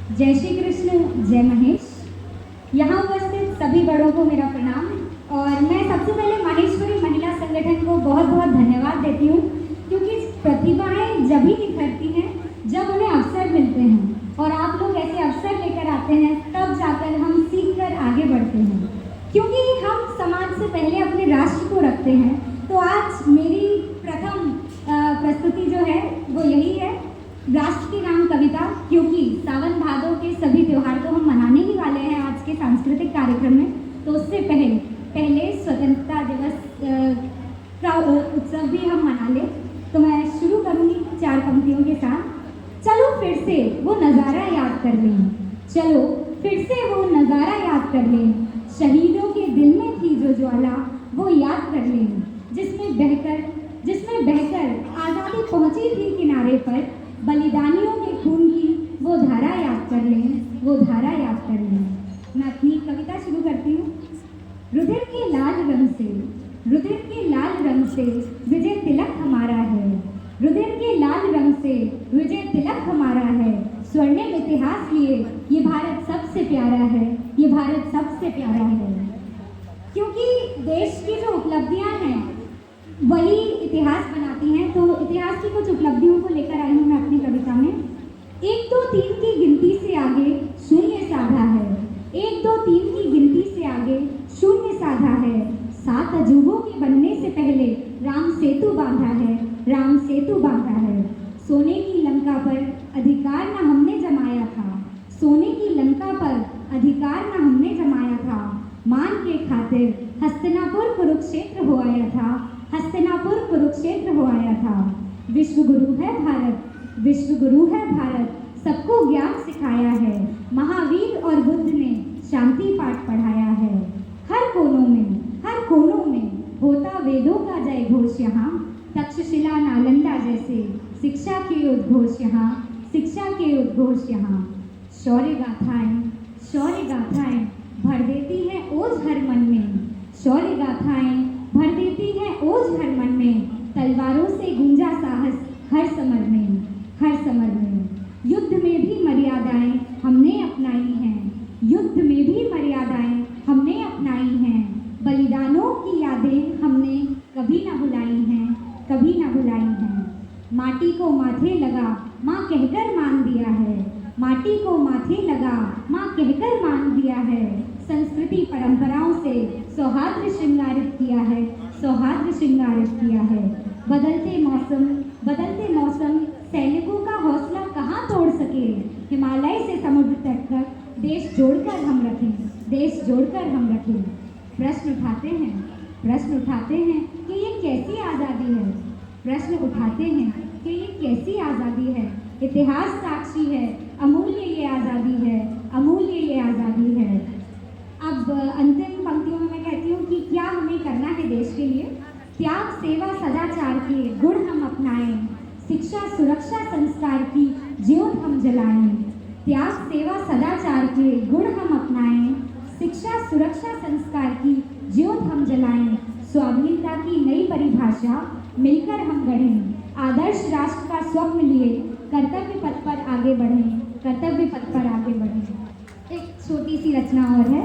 जय श्री कृष्ण, जय महेश। यहाँ उपस्थित सभी बड़ों को मेरा प्रणाम। और मैं सबसे पहले माहेश्वरी महिला संगठन को बहुत बहुत धन्यवाद देती हूँ, क्योंकि प्रतिभाएं जब ही निखरती हैं जब उन्हें अवसर मिलते हैं, और आप लोग ऐसे अवसर लेकर आते हैं, तब जाकर हम सीख कर आगे बढ़ते हैं। क्योंकि हम समाज से पहले अपने राष्ट्र को रखते हैं, तो आज मेरी प्रथम प्रस्तुति जो है वो यही है, राष्ट्र की नाम कविता। क्योंकि सावन भादों के सभी त्यौहार तो हम मनाने ही वाले हैं आज के सांस्कृतिक कार्यक्रम में, तो उससे पहले स्वतंत्रता दिवस का उत्सव भी हम मना लें। तो मैं शुरू करूँगी 4 पंक्तियों के साथ। चलो फिर से वो नज़ारा याद कर लें, चलो फिर से वो नज़ारा याद कर लें, शहीदों के दिल में थी जो ज्वाला वो याद कर लें, जिसमें बहकर आज़ादी पहुँची थी किनारे पर, बलिदानियों के खून की वो धारा याद कर लें, वो धारा याद कर लें। मैं अपनी कविता शुरू करती हूँ। रुधिर के लाल रंग से विजय तिलक हमारा है, रुधिर के लाल रंग से विजय तिलक हमारा है, स्वर्णिम इतिहास लिए ये भारत सबसे प्यारा है, ये भारत सबसे प्यारा है। क्योंकि देश की जो उपलब्धियां हैं वही इतिहास बनाती हैं, तो इतिहास की कुछ उपलब्धियों को लेकर आई हूँ मैं अपनी कविता में। 1 2 3 की गिनती से आगे शून्य साधा है, 1 2 3 की गिनती से आगे शून्य साधा है, 7 अजूबों के बनने से पहले राम सेतु बांधा है, राम सेतु बांधा है। सोने की लंका पर अधिकार न हमने जमाया था, सोने की लंका पर अधिकार न हमने जमाया था, मान के खातिर हस्तिनापुर कुरुक्षेत्र हो आया था, हस्तिनापुर कुरुक्षेत्र हो आया था। विश्व गुरु है भारत, विश्व गुरु है भारत, सबको ज्ञान सिखाया है, महावीर और बुद्ध ने शांति पाठ पढ़ाया है। हर कोनों में होता वेदों का जय घोष यहाँ, तक्षशिला नालंदा जैसे शिक्षा के उद्घोष यहाँ, शिक्षा के उद्घोष यहाँ। शौर्य गाथाएं भर देती हैं ओज हर मन में, शौर्य गाथाएं भर देती हैं ओज हर मन में, तलवारों से गूंजा साहस हर समर में, हर समर में। युद्ध में भी मर्यादाएं हमने अपनाई हैं, युद्ध में भी मर्यादाएं हमने अपनाई हैं, बलिदानों की यादें हमने कभी ना भुलाई हैं, कभी ना भुलाई हैं। माटी को माथे लगा माँ कहकर मान दिया है, माटी को माथे लगा माँ कहकर मान दिया है, संस्कृति परंपराओं से सौहार्द श्रृंगारित किया है, सौहार्द श्रृंगारित किया है। बदलते मौसम सैनिकों का हौसला कहाँ तोड़ सके, हिमालय से समुद्र तक देश जोड़कर हम रखें, देश जोड़कर हम रखें। प्रश्न उठाते हैं कि ये कैसी आज़ादी है, प्रश्न उठाते हैं कि ये कैसी आज़ादी है। इतिहास साक्षी है, अमूल्य ये आज़ादी है, अमूल्य ये आज़ादी है। अब अंतिम पंक्तियों में मैं कहती हूँ कि क्या हमें करना है देश के लिए। त्याग सेवा सदाचार के गुण हम अपनाएं, शिक्षा सुरक्षा संस्कार की ज्योत हम जलाएं। त्याग सेवा सदाचार के गुण हम अपनाएं, शिक्षा सुरक्षा संस्कार की ज्योत हम जलाएं। स्वाधीनता की नई परिभाषा मिलकर हम गढ़ें, आदर्श राष्ट्र का स्वप्न लिए कर्तव्य पथ पर आगे बढ़ें, कर्तव्य पथ पर आगे बढ़ें। एक छोटी सी रचना और है।